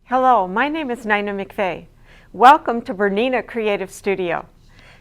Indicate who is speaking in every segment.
Speaker 1: Hello, my name is Nina McVeigh. Welcome to BERNINA Creative Studio.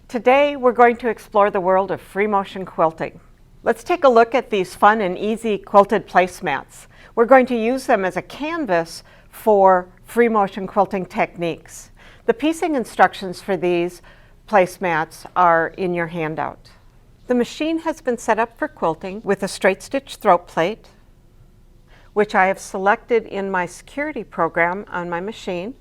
Speaker 1: Today we're going to explore the world of Freemotion quilting. Let's take a look at these fun and easy quilted placemats. We're going to use them as a canvas for Freemotion quilting techniques. The piecing instructions for these placemats are in your handout. The machine has been set up for quilting with a straight stitch throat plate, which I have selected in my security program on my machine,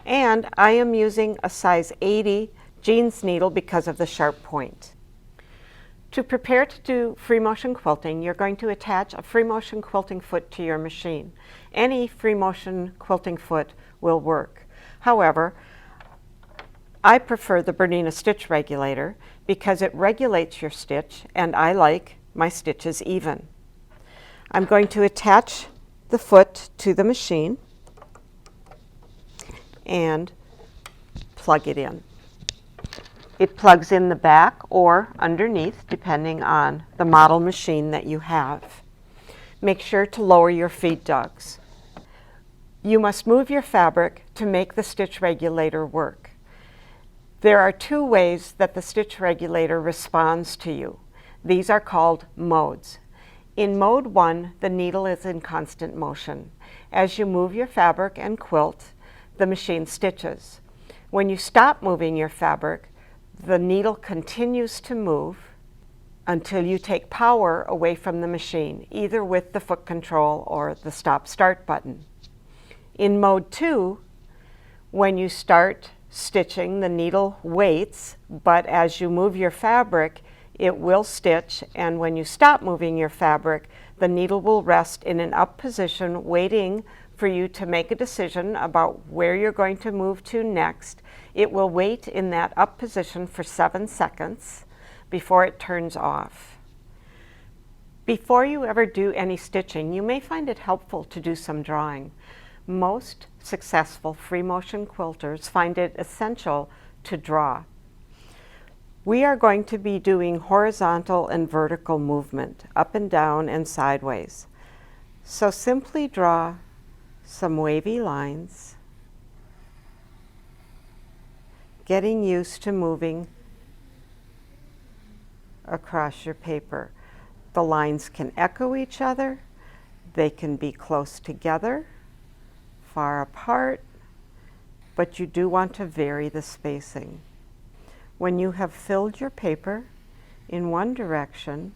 Speaker 1: and I am using a size 80 jeans needle because of the sharp point. To prepare to do Freemotion quilting, you're going to attach a Freemotion quilting foot to your machine. Any Freemotion quilting foot will work. However, I prefer the BERNINA stitch regulator because it regulates your stitch, and I like my stitches even. I'm going to attach the foot to the machine and plug it in. It plugs in the back or underneath, depending on the model machine that you have. Make sure to lower your feed dogs. You must move your fabric to make the stitch regulator work. There are two ways that the stitch regulator responds to you. These are called modes. In mode 1, the needle is in constant motion. As you move your fabric and quilt, the machine stitches. When you stop moving your fabric, the needle continues to move until you take power away from the machine, either with the foot control or the stop-start button. In mode 2, when you start stitching, the needle waits, but as you move your fabric, it will stitch, and when you stop moving your fabric, the needle will rest in an up position, waiting for you to make a decision about where you're going to move to next. It will wait in that up position for 7 seconds before it turns off. Before you ever do any stitching, you may find it helpful to do some drawing. Most successful Freemotion quilters find it essential to draw. We are going to be doing horizontal and vertical movement, up and down and sideways. So simply draw some wavy lines, getting used to moving across your paper. The lines can echo each other, they can be close together, far apart, but you do want to vary the spacing. When you have filled your paper in one direction,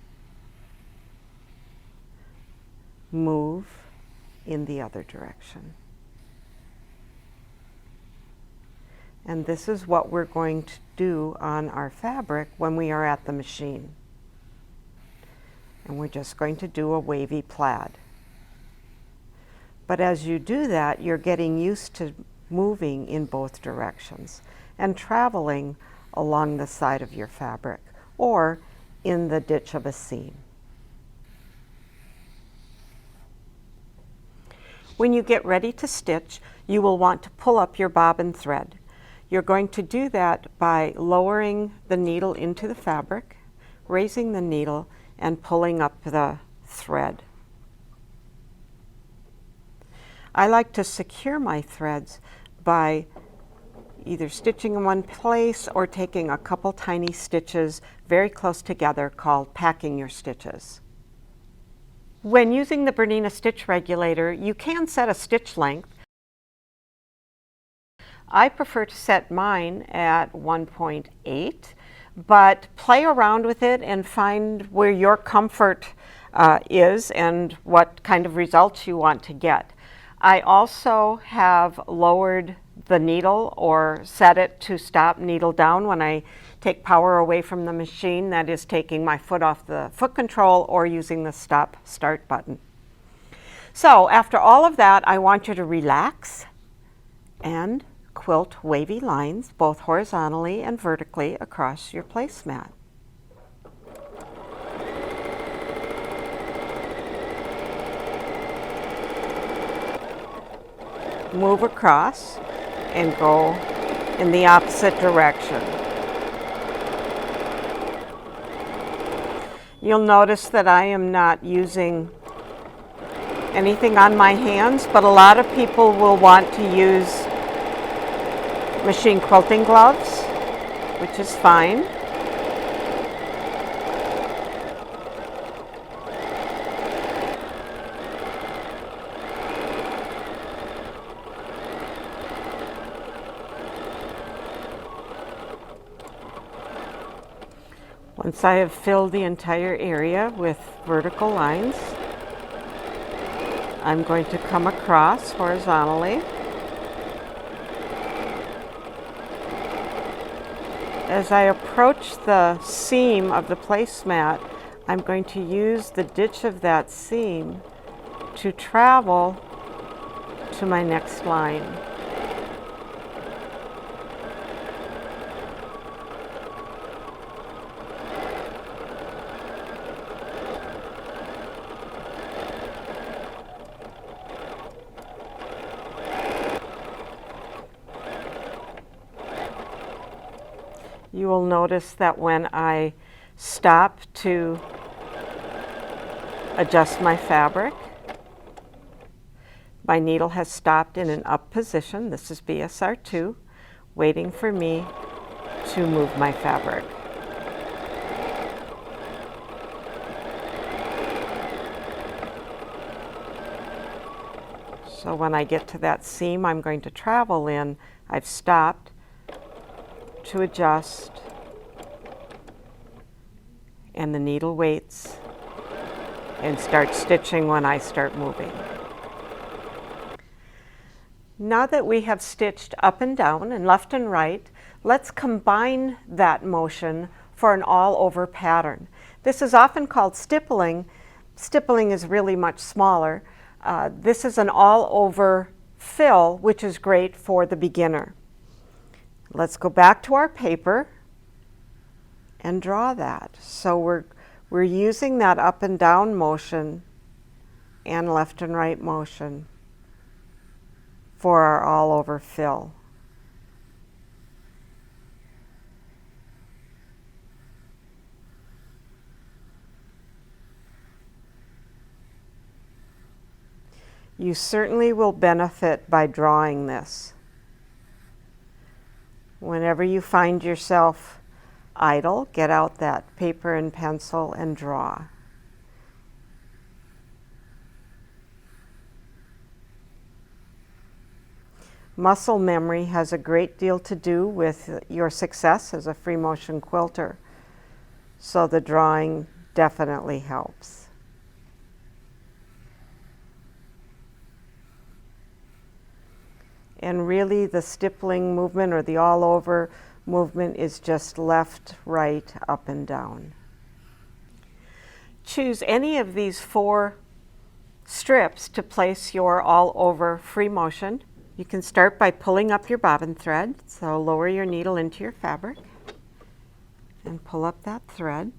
Speaker 1: move in the other direction. And this is what we're going to do on our fabric when we are at the machine. And we're just going to do a wavy plaid. But as you do that, you're getting used to moving in both directions and traveling along the side of your fabric or in the ditch of a seam. When you get ready to stitch, you will want to pull up your bobbin thread. You're going to do that by lowering the needle into the fabric, raising the needle, and pulling up the thread. I like to secure my threads by either stitching in one place or taking a couple tiny stitches very close together, called packing your stitches. When using the BERNINA stitch regulator, you can set a stitch length. I prefer to set mine at 1.8, but play around with it and find where your comfort is and what kind of results you want to get. I also have lowered the needle or set it to stop needle down when I take power away from the machine, that is taking my foot off the foot control or using the stop start button. So after all of that, I want you to relax and quilt wavy lines both horizontally and vertically across your placemat. Move across and go in the opposite direction. You'll notice that I am not using anything on my hands, but a lot of people will want to use machine quilting gloves, which is fine. Once I have filled the entire area with vertical lines, I'm going to come across horizontally. As I approach the seam of the placemat, I'm going to use the ditch of that seam to travel to my next line. You will notice that when I stop to adjust my fabric, my needle has stopped in an up position. This is BSR2, waiting for me to move my fabric. So when I get to that seam I'm going to travel in, I've stopped to adjust, and the needle waits and starts stitching when I start moving. Now that we have stitched up and down and left and right, let's combine that motion for an all-over pattern. This is often called stippling. Stippling is really much smaller. This is an all-over fill, which is great for the beginner. Let's go back to our paper and draw that. So we're using that up and down motion and left and right motion for our all over fill. You certainly will benefit by drawing this. Whenever you find yourself idle, get out that paper and pencil and draw. Muscle memory has a great deal to do with your success as a Freemotion quilter, so the drawing definitely helps. And really the stippling movement or the all over movement is just left, right, up and down. Choose any of these 4 strips to place your all over Freemotion. You can start by pulling up your bobbin thread, so lower your needle into your fabric and pull up that thread.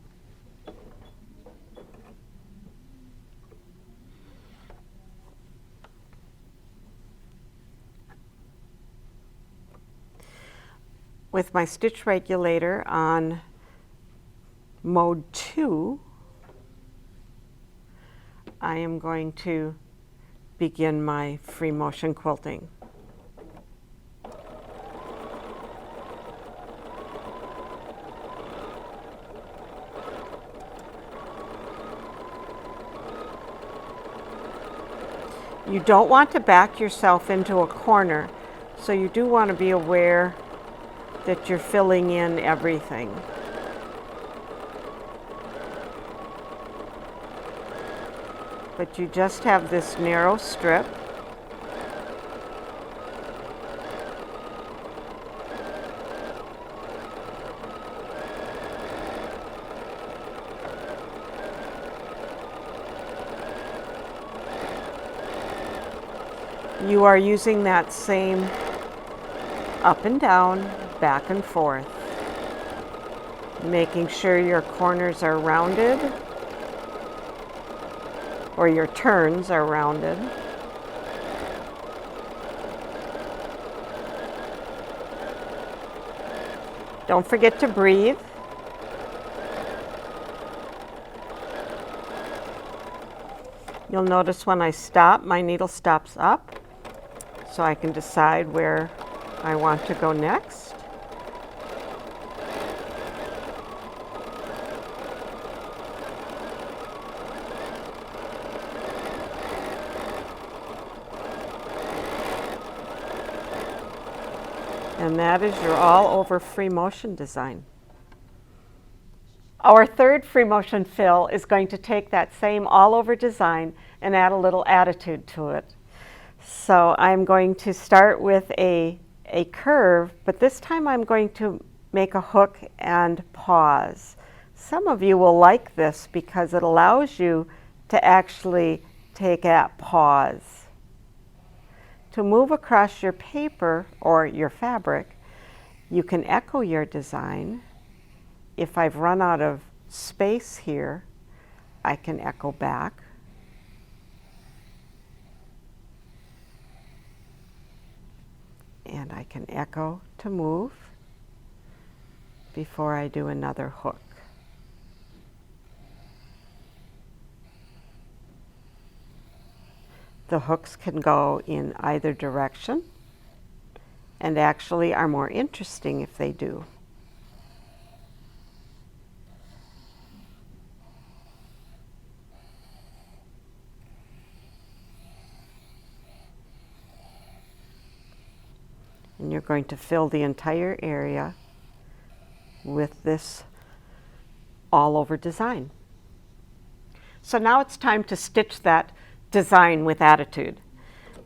Speaker 1: With my stitch regulator on mode 2, I am going to begin my Freemotion quilting. You don't want to back yourself into a corner, so you do want to be aware that you're filling in everything. But you just have this narrow strip. You are using that same up and down, back and forth, making sure your corners are rounded or your turns are rounded. Don't forget to breathe. You'll notice when I stop, my needle stops up, so I can decide where I want to go next. And that is your all-over Freemotion design. Our third Freemotion fill is going to take that same all-over design and add a little attitude to it. So I'm going to start with a curve, but this time I'm going to make a hook and pause. Some of you will like this because it allows you to actually take a pause. To move across your paper or your fabric, you can echo your design. If I've run out of space here, I can echo back. And I can echo to move before I do another hook. The hooks can go in either direction and actually are more interesting if they do. And you're going to fill the entire area with this all-over design. So now it's time to stitch that design with attitude.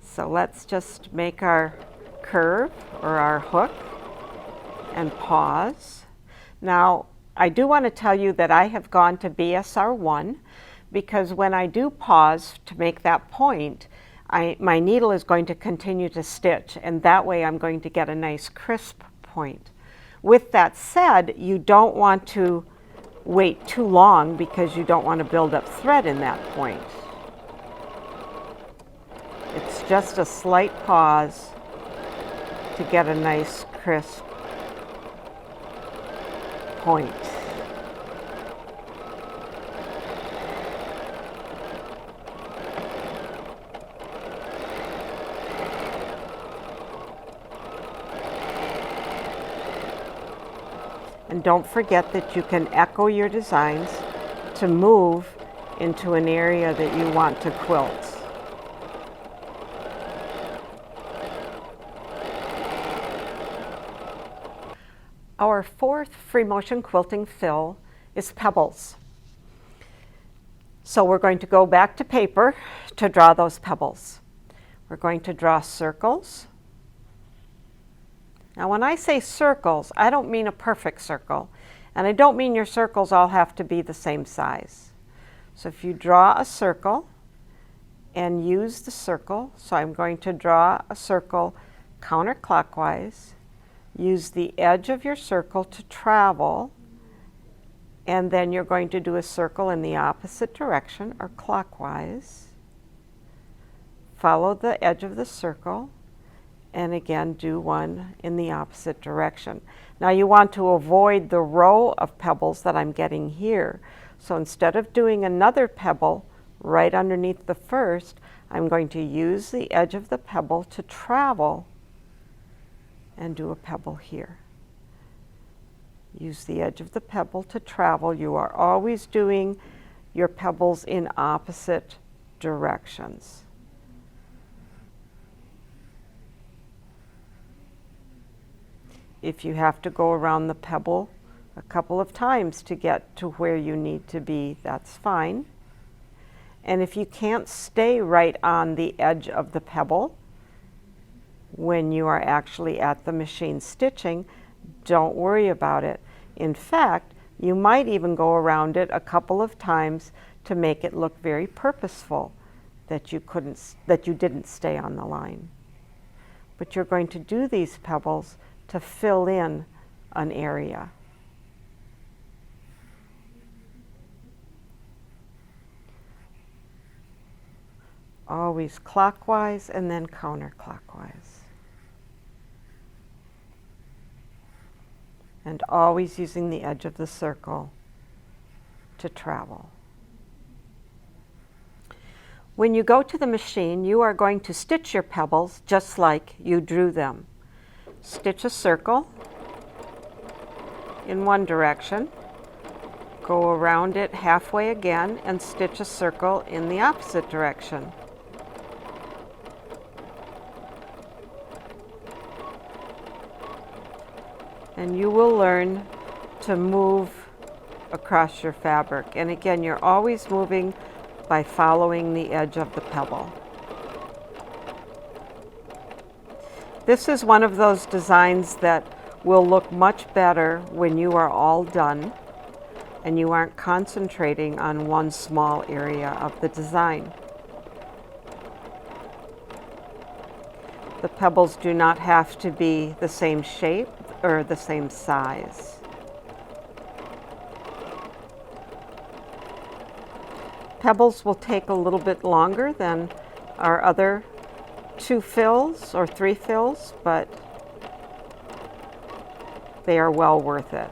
Speaker 1: So let's just make our curve or our hook and pause. Now, I do want to tell you that I have gone to BSR 1 because when I do pause to make that point, my needle is going to continue to stitch, and that way I'm going to get a nice crisp point. With that said, you don't want to wait too long because you don't want to build up thread in that point. It's just a slight pause to get a nice crisp point. And don't forget that you can echo your designs to move into an area that you want to quilt. Our fourth Freemotion quilting fill is Pebbles. So we're going to go back to paper to draw those pebbles. We're going to draw circles. Now when I say circles, I don't mean a perfect circle, and I don't mean your circles all have to be the same size. So if you draw a circle and use the circle, so I'm going to draw a circle counterclockwise, use the edge of your circle to travel, and then you're going to do a circle in the opposite direction or clockwise. Follow the edge of the circle, and again do one in the opposite direction. Now you want to avoid the row of pebbles that I'm getting here. So instead of doing another pebble right underneath the first, I'm going to use the edge of the pebble to travel and do a pebble here. Use the edge of the pebble to travel. You are always doing your pebbles in opposite directions. If you have to go around the pebble a couple of times to get to where you need to be, that's fine. And if you can't stay right on the edge of the pebble when you are actually at the machine stitching, don't worry about it. In fact, you might even go around it a couple of times to make it look very purposeful that you didn't stay on the line. But you're going to do these pebbles to fill in an area. Always clockwise and then counterclockwise. And always using the edge of the circle to travel. When you go to the machine, you are going to stitch your pebbles just like you drew them. Stitch a circle in one direction, go around it halfway again, and stitch a circle in the opposite direction. And you will learn to move across your fabric. And again, you're always moving by following the edge of the pebble. This is one of those designs that will look much better when you are all done and you aren't concentrating on one small area of the design. The pebbles do not have to be the same shape or the same size. Pebbles will take a little bit longer than our other 2 fills or 3 fills, but they are well worth it.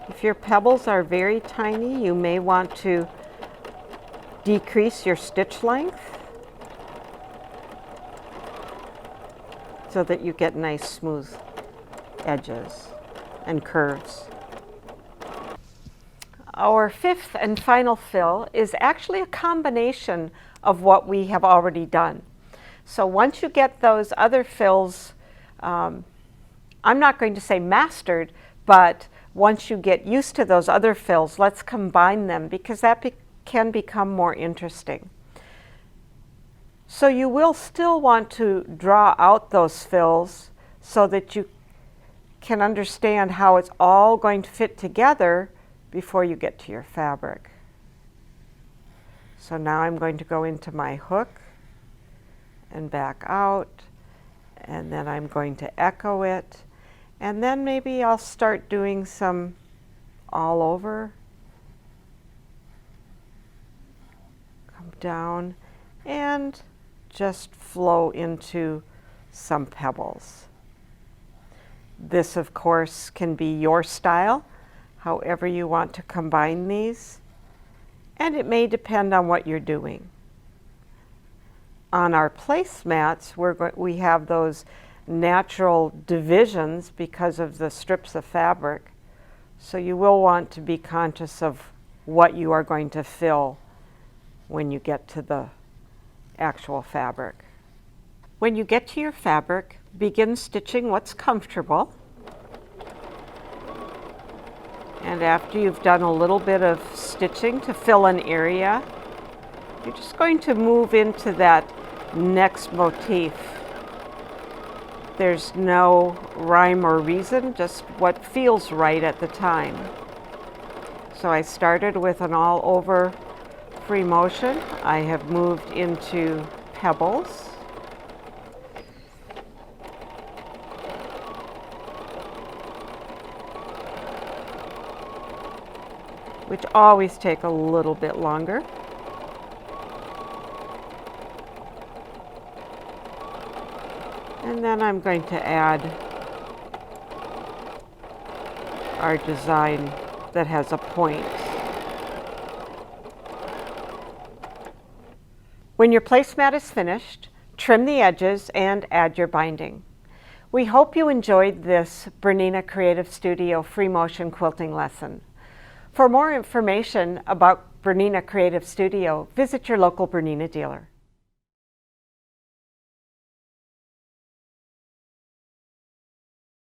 Speaker 1: If your pebbles are very tiny, you may want to decrease your stitch length so that you get nice smooth edges and curves. Our 5th and final fill is actually a combination of what we have already done. So once you get those other fills, I'm not going to say mastered, but once you get used to those other fills, let's combine them because that can become more interesting. So you will still want to draw out those fills so that you can understand how it's all going to fit together before you get to your fabric. So now I'm going to go into my hook and back out, and then I'm going to echo it, and then maybe I'll start doing some all over. Come down and just flow into some pebbles. This, of course, can be your style, however you want to combine these, and it may depend on what you're doing. On our placemats, we have those natural divisions because of the strips of fabric, so you will want to be conscious of what you are going to fill when you get to the actual fabric. When you get to your fabric, begin stitching what's comfortable. And after you've done a little bit of stitching to fill an area, you're just going to move into that next motif. There's no rhyme or reason, just what feels right at the time. So I started with an all over Freemotion. I have moved into Pebbles. Which always take a little bit longer. And then I'm going to add our design that has a point. When your placemat is finished, trim the edges and add your binding. We hope you enjoyed this BERNINA Creative Studio Freemotion quilting lesson. For more information about BERNINA Creative Studio, visit your local BERNINA dealer.